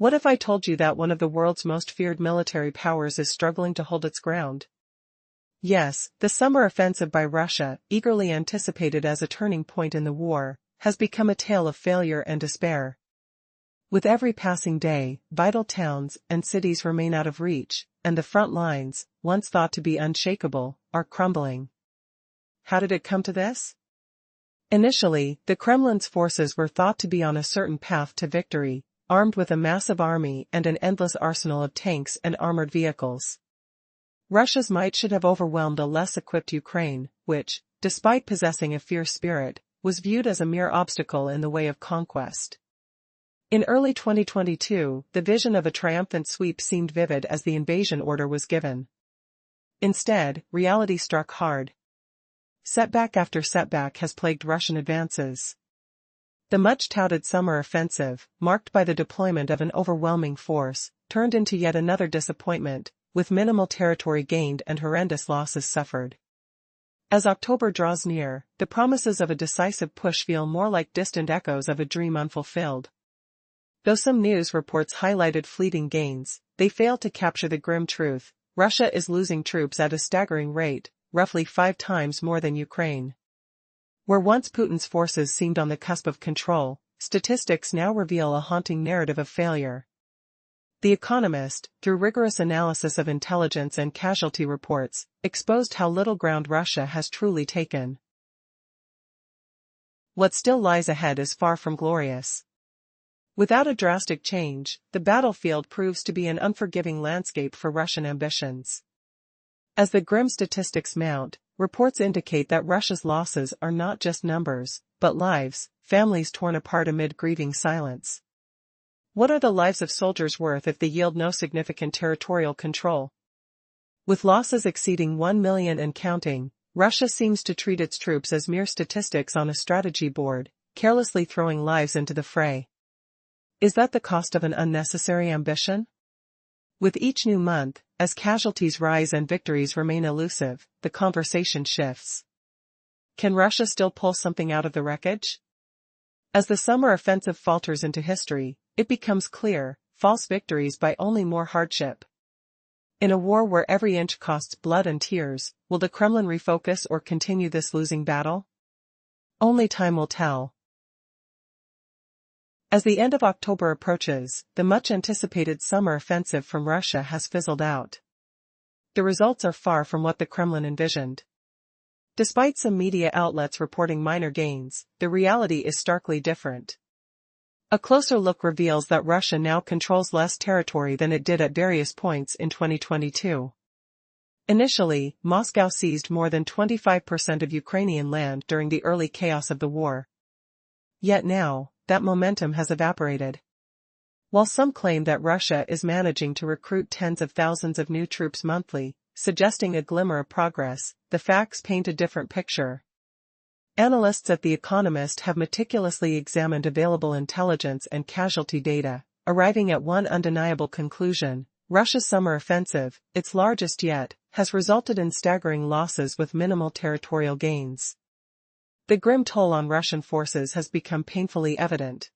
What if I told you that one of the world's most feared military powers is struggling to hold its ground? Yes, the summer offensive by Russia, eagerly anticipated as a turning point in the war, has become a tale of failure and despair. With every passing day, vital towns and cities remain out of reach, and the front lines, once thought to be unshakable, are crumbling. How did it come to this? Initially, the Kremlin's forces were thought to be on a certain path to victory, armed with a massive army and an endless arsenal of tanks and armored vehicles. Russia's might should have overwhelmed a less equipped Ukraine, which, despite possessing a fierce spirit, was viewed as a mere obstacle in the way of conquest. In early 2022, the vision of a triumphant sweep seemed vivid as the invasion order was given. Instead, reality struck hard. Setback after setback has plagued Russian advances. The much-touted summer offensive, marked by the deployment of an overwhelming force, turned into yet another disappointment, with minimal territory gained and horrendous losses suffered. As October draws near, the promises of a decisive push feel more like distant echoes of a dream unfulfilled. Though some news reports highlighted fleeting gains, they fail to capture the grim truth: Russia is losing troops at a staggering rate, roughly 5 times more than Ukraine. Where once Putin's forces seemed on the cusp of control, statistics now reveal a haunting narrative of failure. The Economist, through rigorous analysis of intelligence and casualty reports, exposed how little ground Russia has truly taken. What still lies ahead is far from glorious. Without a drastic change, the battlefield proves to be an unforgiving landscape for Russian ambitions. As the grim statistics mount, reports indicate that Russia's losses are not just numbers, but lives, families torn apart amid grieving silence. What are the lives of soldiers worth if they yield no significant territorial control? With losses exceeding 1 million and counting, Russia seems to treat its troops as mere statistics on a strategy board, carelessly throwing lives into the fray. Is that the cost of an unnecessary ambition? With each new month, as casualties rise and victories remain elusive, the conversation shifts. Can Russia still pull something out of the wreckage? As the summer offensive falters into history, it becomes clear: false victories buy only more hardship. In a war where every inch costs blood and tears, will the Kremlin refocus or continue this losing battle? Only time will tell. As the end of October approaches, the much-anticipated summer offensive from Russia has fizzled out. The results are far from what the Kremlin envisioned. Despite some media outlets reporting minor gains, the reality is starkly different. A closer look reveals that Russia now controls less territory than it did at various points in 2022. Initially, Moscow seized more than 25% of Ukrainian land during the early chaos of the war. Yet now, that momentum has evaporated. While some claim that Russia is managing to recruit tens of thousands of new troops monthly, suggesting a glimmer of progress, the facts paint a different picture. Analysts at The Economist have meticulously examined available intelligence and casualty data, arriving at one undeniable conclusion: Russia's summer offensive, its largest yet, has resulted in staggering losses with minimal territorial gains. The grim toll on Russian forces has become painfully evident.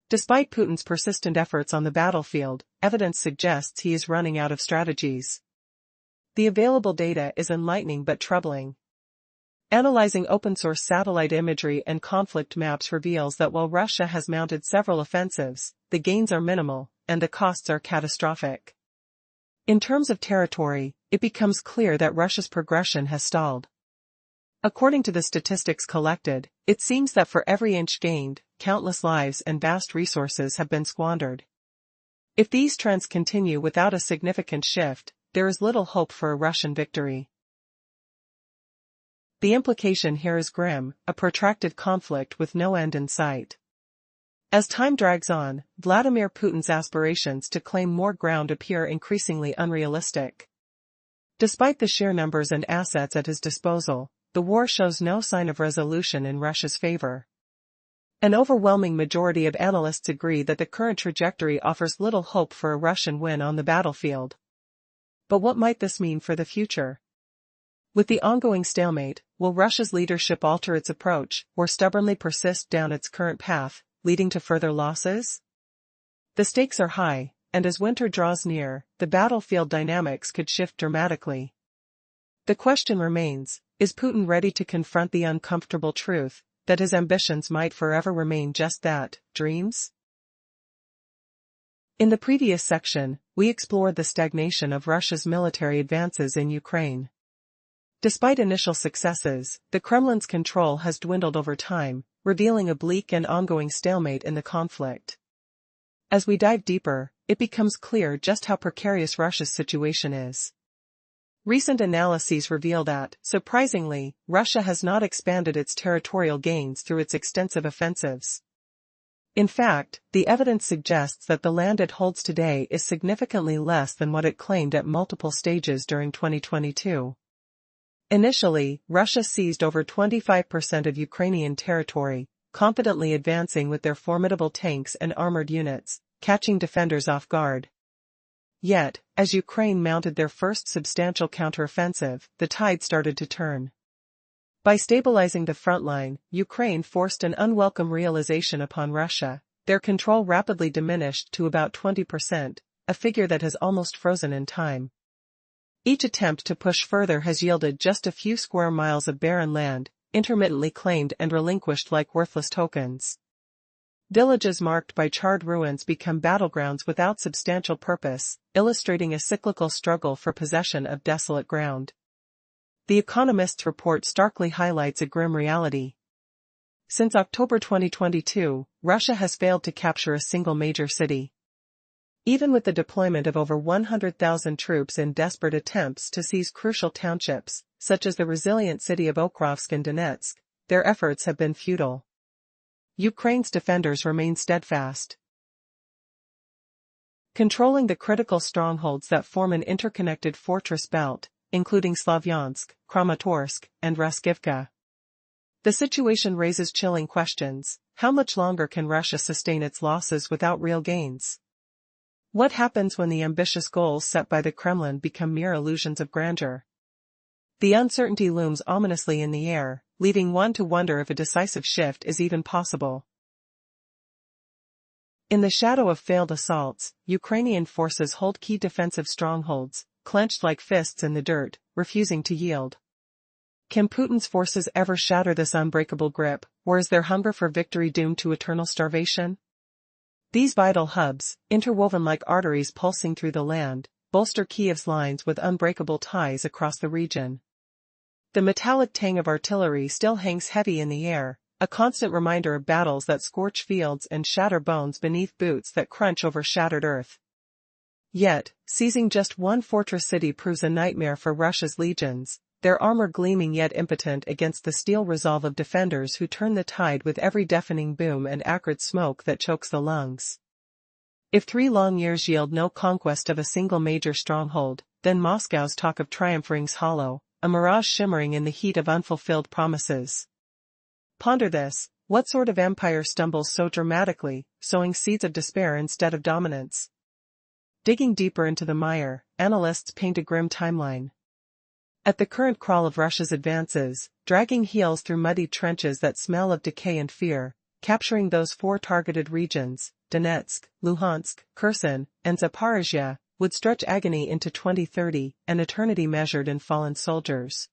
Despite Putin's persistent efforts on the battlefield, evidence suggests he is running out of strategies. The available data is enlightening but troubling. Analyzing open-source satellite imagery and conflict maps reveals that while Russia has mounted several offensives, the gains are minimal, and the costs are catastrophic. In terms of territory, it becomes clear that Russia's progression has stalled. According to the statistics collected, it seems that for every inch gained, countless lives and vast resources have been squandered. If these trends continue without a significant shift, there is little hope for a Russian victory. The implication here is grim: a protracted conflict with no end in sight. As time drags on, Vladimir Putin's aspirations to claim more ground appear increasingly unrealistic. Despite the sheer numbers and assets at his disposal, the war shows no sign of resolution in Russia's favor. An overwhelming majority of analysts agree that the current trajectory offers little hope for a Russian win on the battlefield. But what might this mean for the future? With the ongoing stalemate, will Russia's leadership alter its approach, or stubbornly persist down its current path, leading to further losses? The stakes are high, and as winter draws near, the battlefield dynamics could shift dramatically. The question remains, is Putin ready to confront the uncomfortable truth that his ambitions might forever remain just that, dreams? In the previous section, we explored the stagnation of Russia's military advances in Ukraine. Despite initial successes, the Kremlin's control has dwindled over time, revealing a bleak and ongoing stalemate in the conflict. As we dive deeper, it becomes clear just how precarious Russia's situation is. Recent analyses reveal that, surprisingly, Russia has not expanded its territorial gains through its extensive offensives. In fact, the evidence suggests that the land it holds today is significantly less than what it claimed at multiple stages during 2022. Initially, Russia seized over 25% of Ukrainian territory, confidently advancing with their formidable tanks and armored units, catching defenders off guard. Yet, as Ukraine mounted their first substantial counteroffensive, the tide started to turn. By stabilizing the front line, Ukraine forced an unwelcome realization upon Russia. Their control rapidly diminished to about 20%, a figure that has almost frozen in time. Each attempt to push further has yielded just a few square miles of barren land, intermittently claimed and relinquished like worthless tokens. Villages marked by charred ruins become battlegrounds without substantial purpose, illustrating a cyclical struggle for possession of desolate ground. The Economist's report starkly highlights a grim reality. Since October 2022, Russia has failed to capture a single major city. Even with the deployment of over 100,000 troops in desperate attempts to seize crucial townships, such as the resilient city of Okrovsk and Donetsk, their efforts have been futile. Ukraine's defenders remain steadfast, controlling the critical strongholds that form an interconnected fortress belt, including Slavyansk, Kramatorsk, and Raskivka. The situation raises chilling questions. How much longer can Russia sustain its losses without real gains? What happens when the ambitious goals set by the Kremlin become mere illusions of grandeur? The uncertainty looms ominously in the air, leaving one to wonder if a decisive shift is even possible. In the shadow of failed assaults, Ukrainian forces hold key defensive strongholds, clenched like fists in the dirt, refusing to yield. Can Putin's forces ever shatter this unbreakable grip, or is their hunger for victory doomed to eternal starvation? These vital hubs, interwoven like arteries pulsing through the land, bolster Kiev's lines with unbreakable ties across the region. The metallic tang of artillery still hangs heavy in the air, a constant reminder of battles that scorch fields and shatter bones beneath boots that crunch over shattered earth. Yet, seizing just one fortress city proves a nightmare for Russia's legions, their armor gleaming yet impotent against the steel resolve of defenders who turn the tide with every deafening boom and acrid smoke that chokes the lungs. If 3 long years yield no conquest of a single major stronghold, then Moscow's talk of triumph rings hollow, a mirage shimmering in the heat of unfulfilled promises. Ponder this: what sort of empire stumbles so dramatically, sowing seeds of despair instead of dominance? Digging deeper into the mire, analysts paint a grim timeline. At the current crawl of Russia's advances, dragging heels through muddy trenches that smell of decay and fear, capturing those 4 targeted regions, Donetsk, Luhansk, Kherson, and Zaporizhia, would stretch agony into 2030, an eternity measured in fallen soldiers.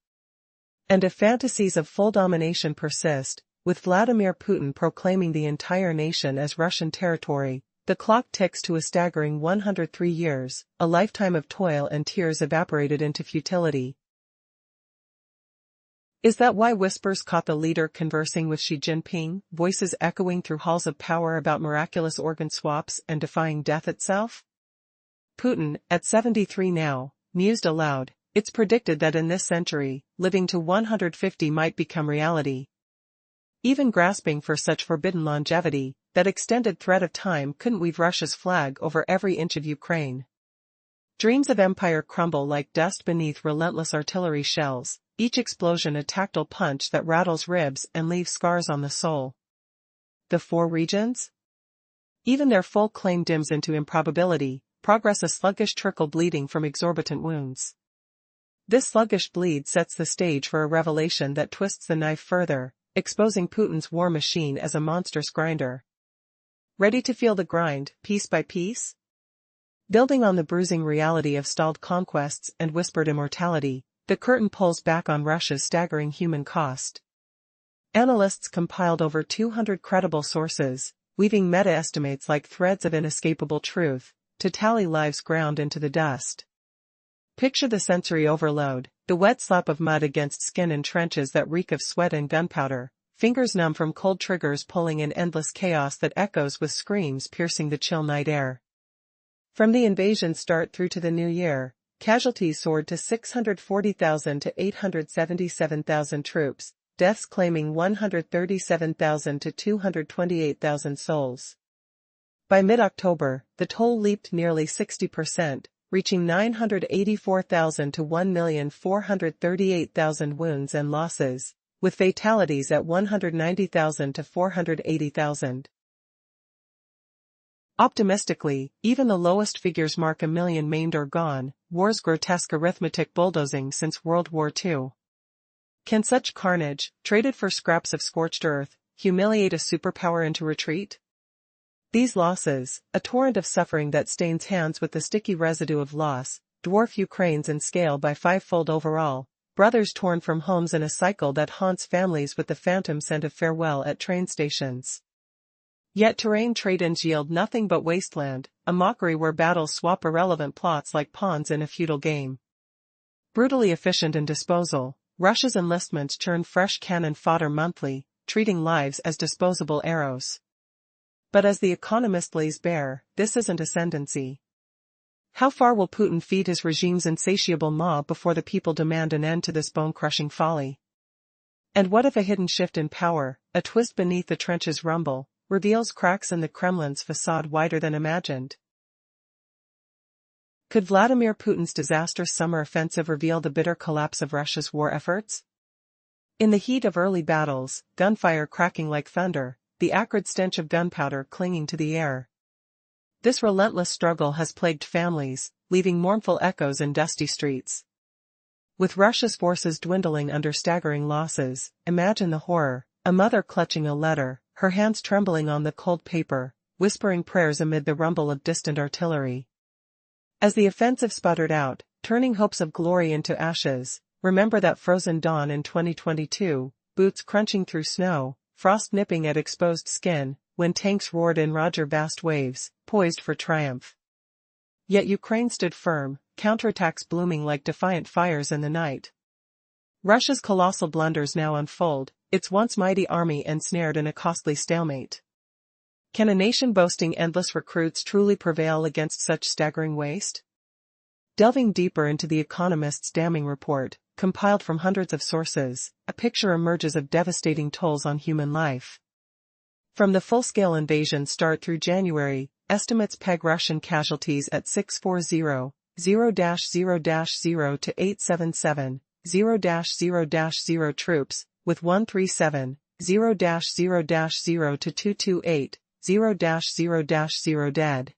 And if fantasies of full domination persist, with Vladimir Putin proclaiming the entire nation as Russian territory, the clock ticks to a staggering 103 years, a lifetime of toil and tears evaporated into futility. Is that why whispers caught the leader conversing with Xi Jinping, voices echoing through halls of power about miraculous organ swaps and defying death itself? Putin, at 73 now, mused aloud, "It's predicted that in this century, living to 150 might become reality." Even grasping for such forbidden longevity, that extended thread of time couldn't weave Russia's flag over every inch of Ukraine. Dreams of empire crumble like dust beneath relentless artillery shells, each explosion a tactile punch that rattles ribs and leaves scars on the soul. The 4 regions? Even their full claim dims into improbability, progress a sluggish trickle bleeding from exorbitant wounds. This sluggish bleed sets the stage for a revelation that twists the knife further, exposing Putin's war machine as a monstrous grinder. Ready to feel the grind, piece by piece? Building on the bruising reality of stalled conquests and whispered immortality, the curtain pulls back on Russia's staggering human cost. Analysts compiled over 200 credible sources, weaving meta-estimates like threads of inescapable truth, to tally lives ground into the dust. Picture the sensory overload, the wet slap of mud against skin in trenches that reek of sweat and gunpowder, fingers numb from cold triggers pulling in endless chaos that echoes with screams piercing the chill night air. From the invasion start through to the new year, casualties soared to 640,000 to 877,000 troops, deaths claiming 137,000 to 228,000 souls. By mid-October, the toll leaped nearly 60%, reaching 984,000 to 1,438,000 wounds and losses, with fatalities at 190,000 to 480,000. Optimistically, even the lowest figures mark a million maimed or gone, war's grotesque arithmetic bulldozing since World War II. Can such carnage, traded for scraps of scorched earth, humiliate a superpower into retreat? These losses, a torrent of suffering that stains hands with the sticky residue of loss, dwarf Ukraine's in scale by fivefold overall, brothers torn from homes in a cycle that haunts families with the phantom scent of farewell at train stations. Yet terrain trade-ins yield nothing but wasteland, a mockery where battles swap irrelevant plots like pawns in a feudal game. Brutally efficient in disposal, Russia's enlistments churn fresh cannon fodder monthly, treating lives as disposable arrows. But as The Economist lays bare, this isn't ascendancy. How far will Putin feed his regime's insatiable maw before the people demand an end to this bone-crushing folly? And what if a hidden shift in power, a twist beneath the trenches rumble, reveals cracks in the Kremlin's facade wider than imagined? Could Vladimir Putin's disastrous summer offensive reveal the bitter collapse of Russia's war efforts? In the heat of early battles, gunfire cracking like thunder, the acrid stench of gunpowder clinging to the air. This relentless struggle has plagued families, leaving mournful echoes in dusty streets. With Russia's forces dwindling under staggering losses, imagine the horror, a mother clutching a letter, her hands trembling on the cold paper, whispering prayers amid the rumble of distant artillery. As the offensive sputtered out, turning hopes of glory into ashes, remember that frozen dawn in 2022, boots crunching through snow, frost nipping at exposed skin, when tanks roared in Roger vast waves, poised for triumph. Yet Ukraine stood firm, counterattacks blooming like defiant fires in the night. Russia's colossal blunders now unfold, its once mighty army ensnared in a costly stalemate. Can a nation boasting endless recruits truly prevail against such staggering waste? Delving deeper into The Economist's damning report, compiled from hundreds of sources, a picture emerges of devastating tolls on human life. From the full-scale invasion start through January, estimates peg Russian casualties at 640,000 to 877,000 troops, with 137,000 to 228,000 dead.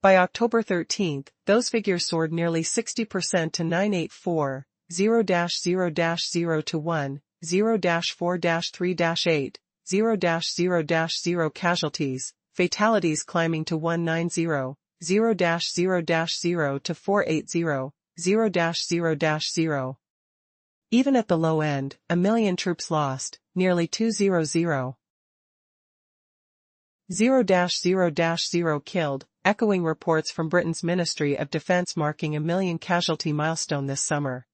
By October 13, those figures soared nearly 60% to 984,000 to 1,0-4-3-8, 0-0-0 casualties, fatalities climbing to 190,000 to 480,000, 0-0-0. Even at the low end, 1 million troops lost, nearly 200,000. 0-0-0 killed, echoing reports from Britain's Ministry of Defence marking 1 million casualty milestone this summer.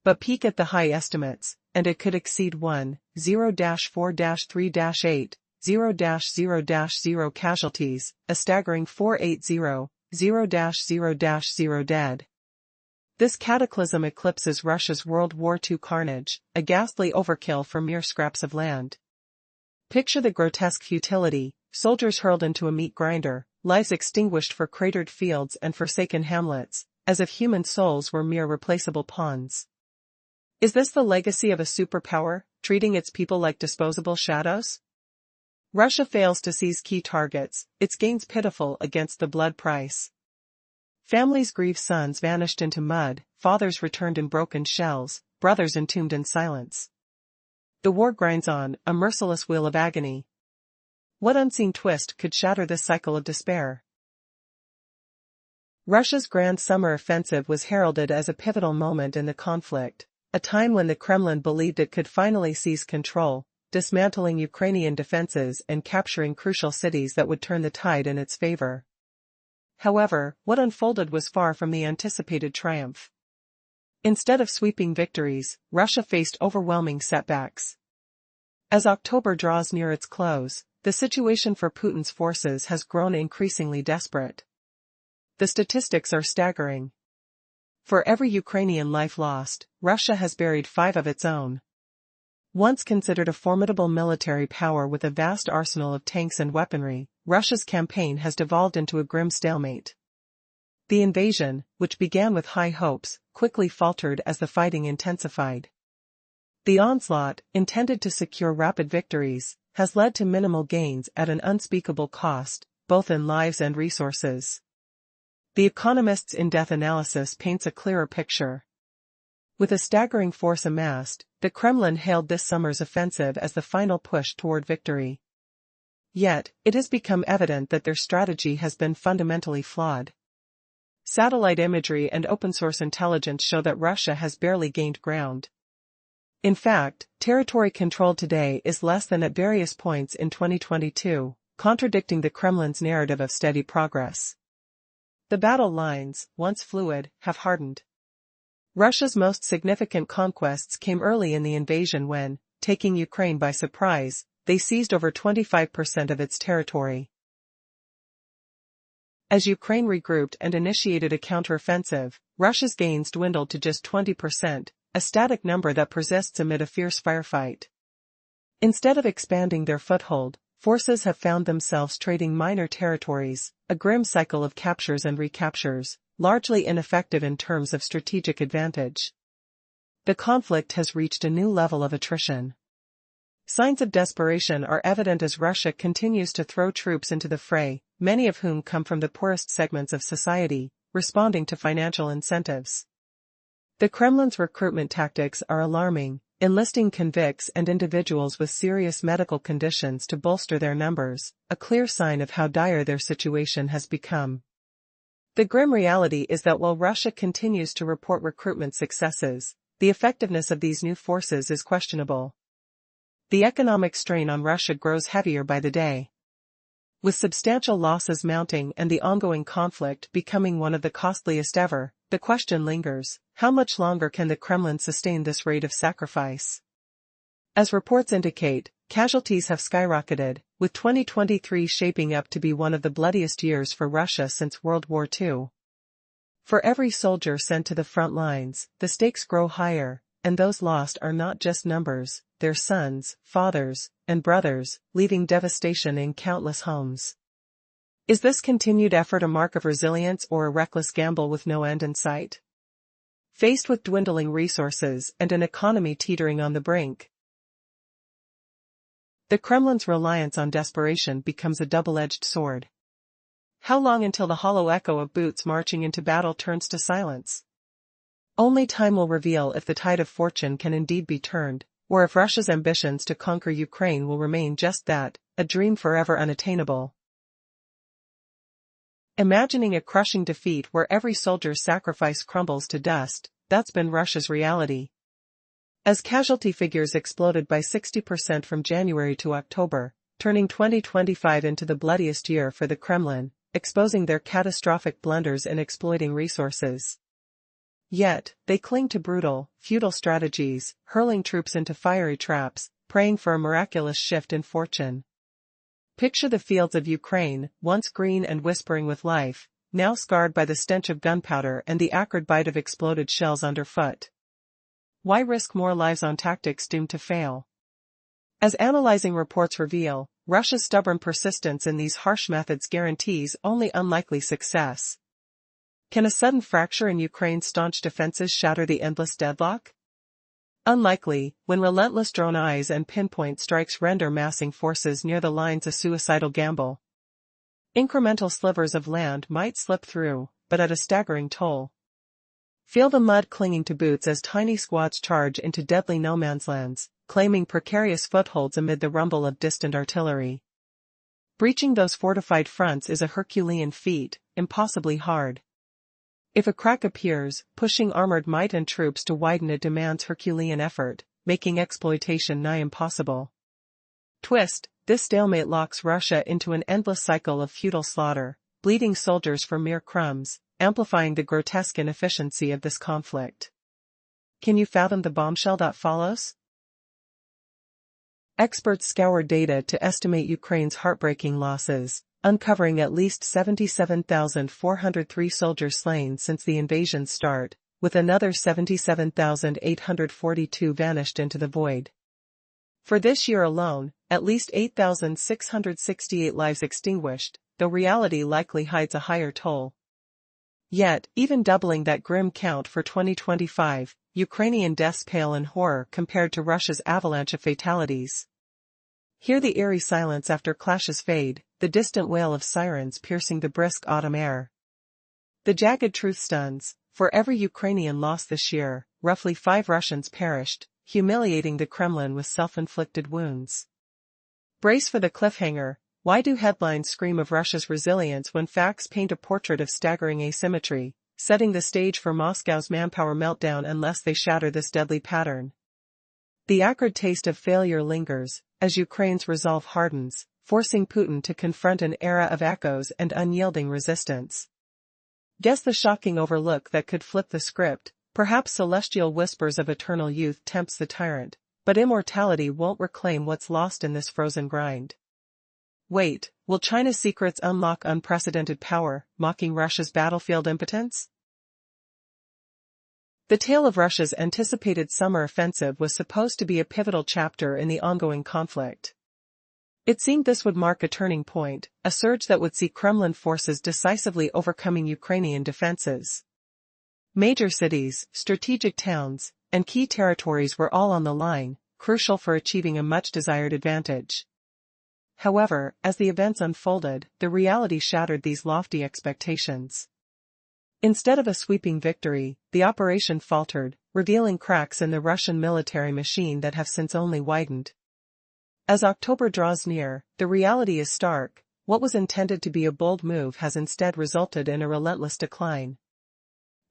But peek at the high estimates, and it could exceed 1-0-4-3-8, 0-0-0 casualties, a staggering 480,000, 0-0-0 dead. This cataclysm eclipses Russia's World War II carnage, a ghastly overkill for mere scraps of land. Picture the grotesque futility, soldiers hurled into a meat grinder, lives extinguished for cratered fields and forsaken hamlets, as if human souls were mere replaceable pawns. Is this the legacy of a superpower, treating its people like disposable shadows? Russia fails to seize key targets, its gains pitiful against the blood price. Families grieve sons vanished into mud, fathers returned in broken shells, brothers entombed in silence. The war grinds on, a merciless wheel of agony. What unseen twist could shatter this cycle of despair? Russia's Grand Summer Offensive was heralded as a pivotal moment in the conflict, a time when the Kremlin believed it could finally seize control, dismantling Ukrainian defenses and capturing crucial cities that would turn the tide in its favor. However, what unfolded was far from the anticipated triumph. Instead of sweeping victories, Russia faced overwhelming setbacks. As October draws near its close, the situation for Putin's forces has grown increasingly desperate. The statistics are staggering. For every Ukrainian life lost, Russia has buried 5 of its own. Once considered a formidable military power with a vast arsenal of tanks and weaponry, Russia's campaign has devolved into a grim stalemate. The invasion, which began with high hopes, quickly faltered as the fighting intensified. The onslaught, intended to secure rapid victories, has led to minimal gains at an unspeakable cost, both in lives and resources. The Economist's in-depth analysis paints a clearer picture. With a staggering force amassed, the Kremlin hailed this summer's offensive as the final push toward victory. Yet, it has become evident that their strategy has been fundamentally flawed. Satellite imagery and open-source intelligence show that Russia has barely gained ground. In fact, territory controlled today is less than at various points in 2022, contradicting the Kremlin's narrative of steady progress. The battle lines, once fluid, have hardened. Russia's most significant conquests came early in the invasion when, taking Ukraine by surprise, they seized over 25% of its territory. As Ukraine regrouped and initiated a counteroffensive, Russia's gains dwindled to just 20%, a static number that persists amid a fierce firefight. Instead of expanding their foothold, forces have found themselves trading minor territories, a grim cycle of captures and recaptures, largely ineffective in terms of strategic advantage. The conflict has reached a new level of attrition. Signs of desperation are evident as Russia continues to throw troops into the fray, many of whom come from the poorest segments of society, responding to financial incentives. The Kremlin's recruitment tactics are alarming, enlisting convicts and individuals with serious medical conditions to bolster their numbers, a clear sign of how dire their situation has become. The grim reality is that while Russia continues to report recruitment successes, the effectiveness of these new forces is questionable. The economic strain on Russia grows heavier by the day. With substantial losses mounting and the ongoing conflict becoming one of the costliest ever, the question lingers: how much longer can the Kremlin sustain this rate of sacrifice? As reports indicate, casualties have skyrocketed, with 2023 shaping up to be one of the bloodiest years for Russia since World War II. For every soldier sent to the front lines, the stakes grow higher, and those lost are not just numbers, they're sons, fathers, and brothers, leaving devastation in countless homes. Is this continued effort a mark of resilience or a reckless gamble with no end in sight? Faced with dwindling resources and an economy teetering on the brink, the Kremlin's reliance on desperation becomes a double-edged sword. How long until the hollow echo of boots marching into battle turns to silence? Only time will reveal if the tide of fortune can indeed be turned, or if Russia's ambitions to conquer Ukraine will remain just that, a dream forever unattainable. Imagining a crushing defeat where every soldier's sacrifice crumbles to dust, that's been Russia's reality. As casualty figures exploded by 60% from January to October, turning 2025 into the bloodiest year for the Kremlin, exposing their catastrophic blunders in exploiting resources. Yet, they cling to brutal, futile strategies, hurling troops into fiery traps, praying for a miraculous shift in fortune. Picture the fields of Ukraine, once green and whispering with life, now scarred by the stench of gunpowder and the acrid bite of exploded shells underfoot. Why risk more lives on tactics doomed to fail? As analyzing reports reveal, Russia's stubborn persistence in these harsh methods guarantees only unlikely success. Can a sudden fracture in Ukraine's staunch defenses shatter the endless deadlock? Unlikely, when relentless drone eyes and pinpoint strikes render massing forces near the lines a suicidal gamble. Incremental slivers of land might slip through, but at a staggering toll. Feel the mud clinging to boots as tiny squads charge into deadly no-man's lands, claiming precarious footholds amid the rumble of distant artillery. Breaching those fortified fronts is a Herculean feat, impossibly hard. If a crack appears, pushing armored might and troops to widen it demands Herculean effort, making exploitation nigh impossible. Twist, this stalemate locks Russia into an endless cycle of futile slaughter, bleeding soldiers for mere crumbs, amplifying the grotesque inefficiency of this conflict. Can you fathom the bombshell that follows? Experts scoured data to estimate Ukraine's heartbreaking losses, uncovering at least 77,403 soldiers slain since the invasion's start, with another 77,842 vanished into the void. For this year alone, at least 8,668 lives extinguished, though reality likely hides a higher toll. Yet, even doubling that grim count for 2025, Ukrainian deaths pale in horror compared to Russia's avalanche of fatalities. Hear the eerie silence after clashes fade, the distant wail of sirens piercing the brisk autumn air. The jagged truth stuns: for every Ukrainian loss this year, roughly 5 Russians perished, humiliating the Kremlin with self-inflicted wounds. Brace for the cliffhanger. Why do headlines scream of Russia's resilience when facts paint a portrait of staggering asymmetry, setting the stage for Moscow's manpower meltdown unless they shatter this deadly pattern? The acrid taste of failure lingers, as Ukraine's resolve hardens, forcing Putin to confront an era of echoes and unyielding resistance. Guess the shocking overlook that could flip the script. Perhaps celestial whispers of eternal youth tempts the tyrant, but immortality won't reclaim what's lost in this frozen grind. Wait, will China's secrets unlock unprecedented power, mocking Russia's battlefield impotence? The tale of Russia's anticipated summer offensive was supposed to be a pivotal chapter in the ongoing conflict. It seemed this would mark a turning point, a surge that would see Kremlin forces decisively overcoming Ukrainian defenses. Major cities, strategic towns, and key territories were all on the line, crucial for achieving a much-desired advantage. However, as the events unfolded, the reality shattered these lofty expectations. Instead of a sweeping victory, the operation faltered, revealing cracks in the Russian military machine that have since only widened. As October draws near, the reality is stark: what was intended to be a bold move has instead resulted in a relentless decline.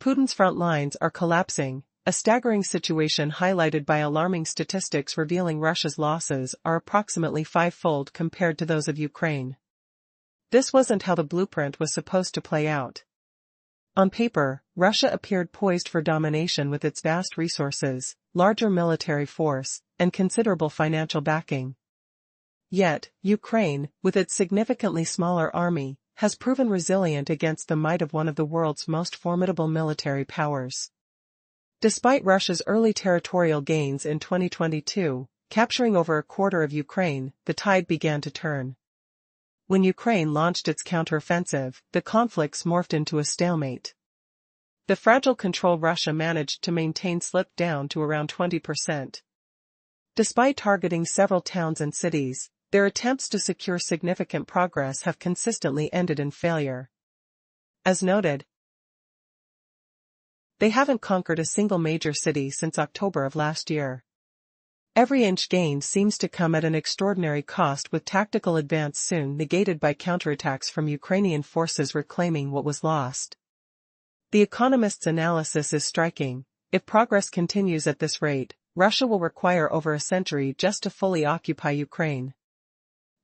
Putin's front lines are collapsing, a staggering situation highlighted by alarming statistics revealing Russia's losses are approximately 5-fold compared to those of Ukraine. This wasn't how the blueprint was supposed to play out. On paper, Russia appeared poised for domination with its vast resources, larger military force, and considerable financial backing. Yet, Ukraine, with its significantly smaller army, has proven resilient against the might of one of the world's most formidable military powers. Despite Russia's early territorial gains in 2022, capturing over a quarter of Ukraine, the tide began to turn. When Ukraine launched its counteroffensive, the conflicts morphed into a stalemate. The fragile control Russia managed to maintain slipped down to around 20%. Despite targeting several towns and cities, their attempts to secure significant progress have consistently ended in failure. As noted, they haven't conquered a single major city since October of last year. Every inch gained seems to come at an extraordinary cost, with tactical advance soon negated by counterattacks from Ukrainian forces reclaiming what was lost. The Economist's analysis is striking: if progress continues at this rate, Russia will require over a century just to fully occupy Ukraine.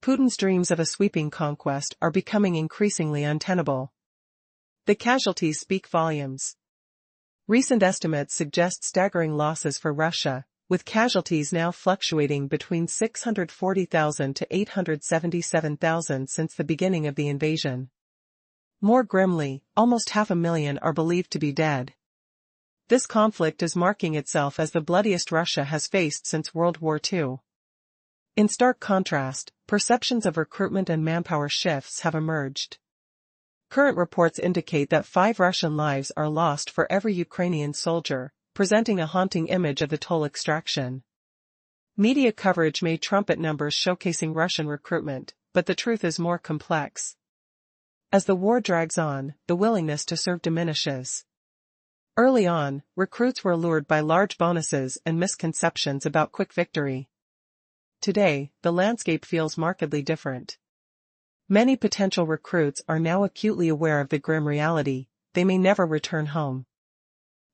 Putin's dreams of a sweeping conquest are becoming increasingly untenable. The casualties speak volumes. Recent estimates suggest staggering losses for Russia, with casualties now fluctuating between 640,000 to 877,000 since the beginning of the invasion. More grimly, almost 500,000 are believed to be dead. This conflict is marking itself as the bloodiest Russia has faced since World War II. In stark contrast, perceptions of recruitment and manpower shifts have emerged. Current reports indicate that 5 Russian lives are lost for every Ukrainian soldier, presenting a haunting image of the toll extraction. Media coverage may trumpet numbers showcasing Russian recruitment, but the truth is more complex. As the war drags on, the willingness to serve diminishes. Early on, recruits were lured by large bonuses and misconceptions about quick victory. Today, the landscape feels markedly different. Many potential recruits are now acutely aware of the grim reality: they may never return home.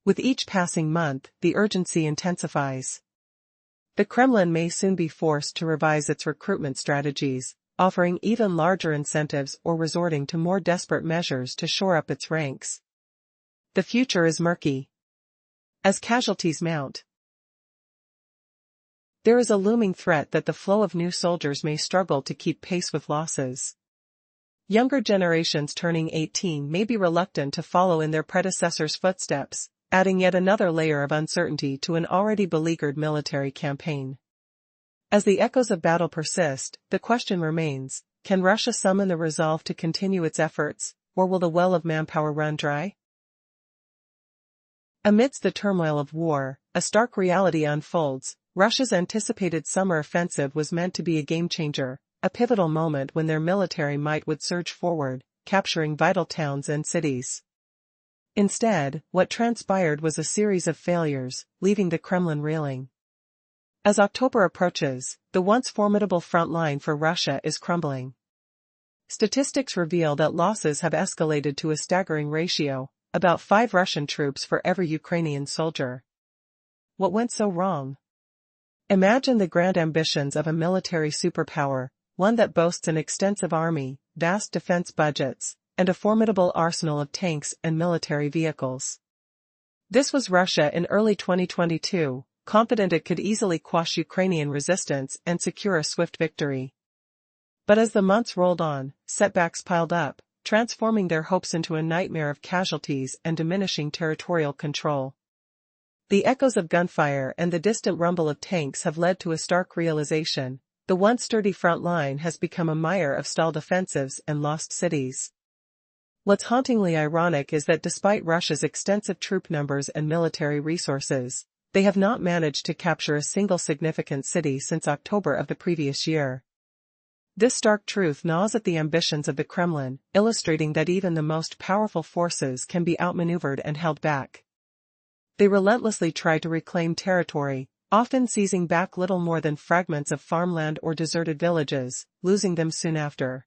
With each passing month, the urgency intensifies. The Kremlin may soon be forced to revise its recruitment strategies, offering even larger incentives or resorting to more desperate measures to shore up its ranks. The future is murky. As casualties mount, there is a looming threat that the flow of new soldiers may struggle to keep pace with losses. Younger generations turning 18 may be reluctant to follow in their predecessors' footsteps, adding yet another layer of uncertainty to an already beleaguered military campaign. As the echoes of battle persist, the question remains: can Russia summon the resolve to continue its efforts, or will the well of manpower run dry? Amidst the turmoil of war, a stark reality unfolds. Russia's anticipated summer offensive was meant to be a game-changer, a pivotal moment when their military might would surge forward, capturing vital towns and cities. Instead, what transpired was a series of failures, leaving the Kremlin reeling. As October approaches, the once formidable front line for Russia is crumbling. Statistics reveal that losses have escalated to a staggering ratio: about 5 Russian troops for every Ukrainian soldier. What went so wrong? Imagine the grand ambitions of a military superpower, one that boasts an extensive army, vast defense budgets, and a formidable arsenal of tanks and military vehicles. This was Russia in early 2022, confident it could easily quash Ukrainian resistance and secure a swift victory. But as the months rolled on, setbacks piled up, transforming their hopes into a nightmare of casualties and diminishing territorial control. The echoes of gunfire and the distant rumble of tanks have led to a stark realization: the once sturdy front line has become a mire of stalled offensives and lost cities. What's hauntingly ironic is that despite Russia's extensive troop numbers and military resources, they have not managed to capture a single significant city since October of the previous year. This stark truth gnaws at the ambitions of the Kremlin, illustrating that even the most powerful forces can be outmaneuvered and held back. They relentlessly try to reclaim territory, often seizing back little more than fragments of farmland or deserted villages, losing them soon after.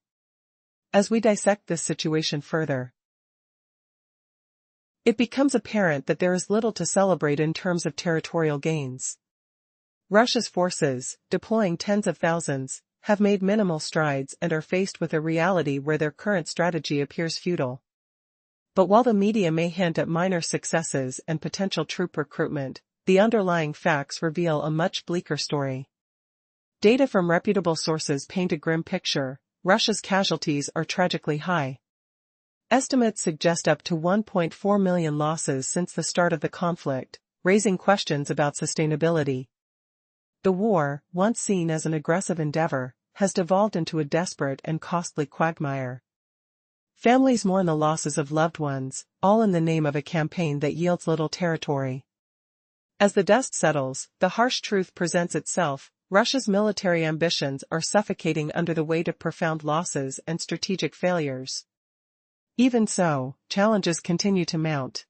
As we dissect this situation further, it becomes apparent that there is little to celebrate in terms of territorial gains. Russia's forces, deploying tens of thousands, have made minimal strides and are faced with a reality where their current strategy appears futile. But while the media may hint at minor successes and potential troop recruitment, the underlying facts reveal a much bleaker story. Data from reputable sources paint a grim picture: Russia's casualties are tragically high. Estimates suggest up to 1.4 million losses since the start of the conflict, raising questions about sustainability. The war, once seen as an aggressive endeavor, has devolved into a desperate and costly quagmire. Families mourn the losses of loved ones, all in the name of a campaign that yields little territory. As the dust settles, the harsh truth presents itself: Russia's military ambitions are suffocating under the weight of profound losses and strategic failures. Even so, challenges continue to mount.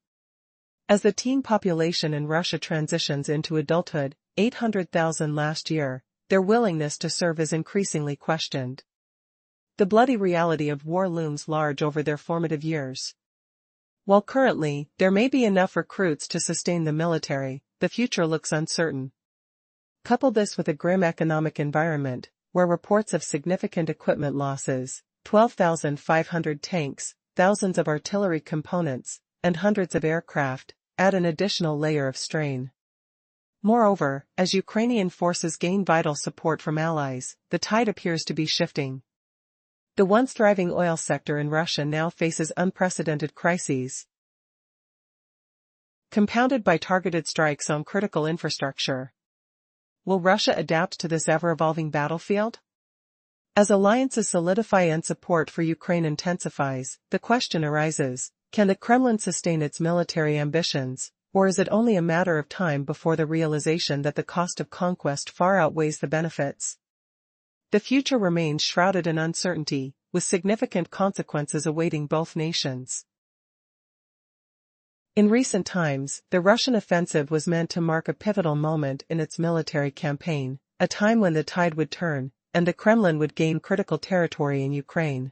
As the teen population in Russia transitions into adulthood, 800,000 last year, their willingness to serve is increasingly questioned. The bloody reality of war looms large over their formative years. While currently, there may be enough recruits to sustain the military, the future looks uncertain. Couple this with a grim economic environment, where reports of significant equipment losses, 12,500 tanks, thousands of artillery components, and hundreds of aircraft, add an additional layer of strain. Moreover, as Ukrainian forces gain vital support from allies, the tide appears to be shifting. The once thriving oil sector in Russia now faces unprecedented crises, compounded by targeted strikes on critical infrastructure. Will Russia adapt to this ever-evolving battlefield? As alliances solidify and support for Ukraine intensifies, the question arises: can the Kremlin sustain its military ambitions, or is it only a matter of time before the realization that the cost of conquest far outweighs the benefits? The future remains shrouded in uncertainty, with significant consequences awaiting both nations. In recent times, the Russian offensive was meant to mark a pivotal moment in its military campaign, a time when the tide would turn, and the Kremlin would gain critical territory in Ukraine.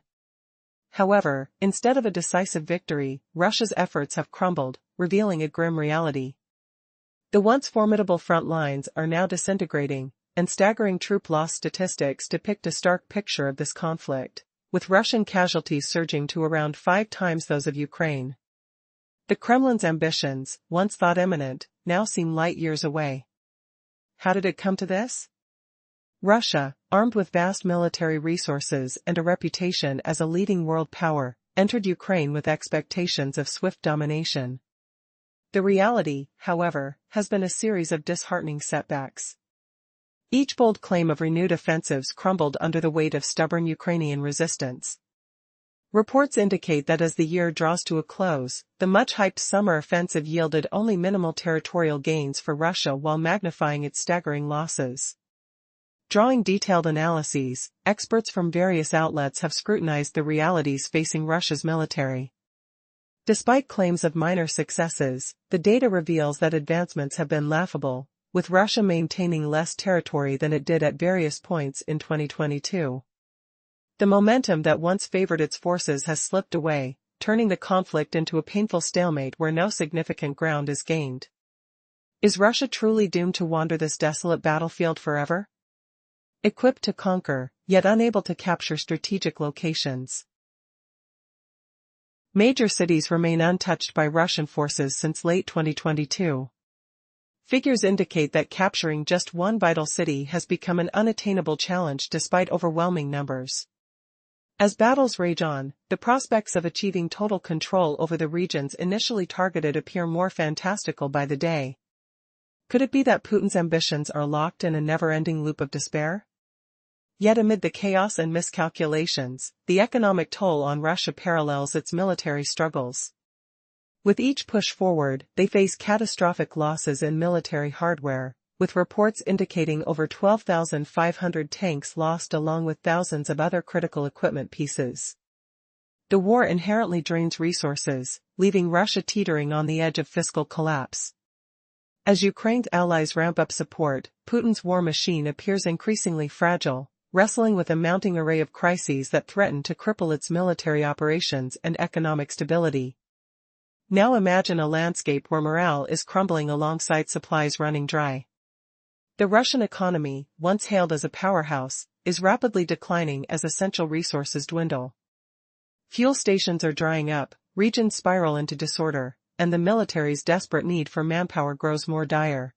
However, instead of a decisive victory, Russia's efforts have crumbled, revealing a grim reality. The once formidable front lines are now disintegrating, and staggering troop loss statistics depict a stark picture of this conflict, with Russian casualties surging to around 5 times those of Ukraine. The Kremlin's ambitions, once thought imminent, now seem light years away. How did it come to this? Russia, armed with vast military resources and a reputation as a leading world power, entered Ukraine with expectations of swift domination. The reality, however, has been a series of disheartening setbacks. Each bold claim of renewed offensives crumbled under the weight of stubborn Ukrainian resistance. Reports indicate that as the year draws to a close, the much-hyped summer offensive yielded only minimal territorial gains for Russia while magnifying its staggering losses. Drawing detailed analyses, experts from various outlets have scrutinized the realities facing Russia's military. Despite claims of minor successes, the data reveals that advancements have been laughable, with Russia maintaining less territory than it did at various points in 2022. The momentum that once favored its forces has slipped away, turning the conflict into a painful stalemate where no significant ground is gained. Is Russia truly doomed to wander this desolate battlefield forever? Equipped to conquer, yet unable to capture strategic locations. Major cities remain untouched by Russian forces since late 2022. Figures indicate that capturing just one vital city has become an unattainable challenge despite overwhelming numbers. As battles rage on, the prospects of achieving total control over the regions initially targeted appear more fantastical by the day. Could it be that Putin's ambitions are locked in a never-ending loop of despair? Yet amid the chaos and miscalculations, the economic toll on Russia parallels its military struggles. With each push forward, they face catastrophic losses in military hardware, with reports indicating over 12,500 tanks lost along with thousands of other critical equipment pieces. The war inherently drains resources, leaving Russia teetering on the edge of fiscal collapse. As Ukraine's allies ramp up support, Putin's war machine appears increasingly fragile, wrestling with a mounting array of crises that threaten to cripple its military operations and economic stability. Now imagine a landscape where morale is crumbling alongside supplies running dry. The Russian economy, once hailed as a powerhouse, is rapidly declining as essential resources dwindle. Fuel stations are drying up, regions spiral into disorder, and the military's desperate need for manpower grows more dire.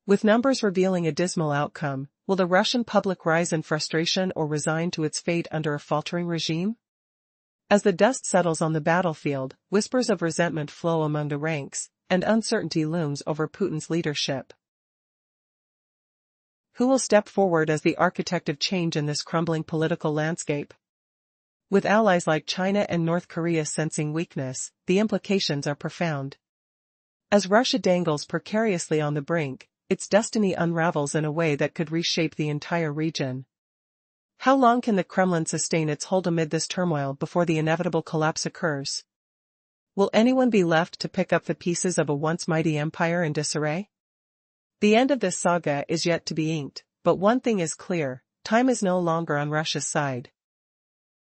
With numbers revealing a dismal outcome, will the Russian public rise in frustration or resign to its fate under a faltering regime? As the dust settles on the battlefield, whispers of resentment flow among the ranks, and uncertainty looms over Putin's leadership. Who will step forward as the architect of change in this crumbling political landscape? With allies like China and North Korea sensing weakness, the implications are profound. As Russia dangles precariously on the brink, its destiny unravels in a way that could reshape the entire region. How long can the Kremlin sustain its hold amid this turmoil before the inevitable collapse occurs? Will anyone be left to pick up the pieces of a once mighty empire in disarray? The end of this saga is yet to be inked, but one thing is clear: time is no longer on Russia's side.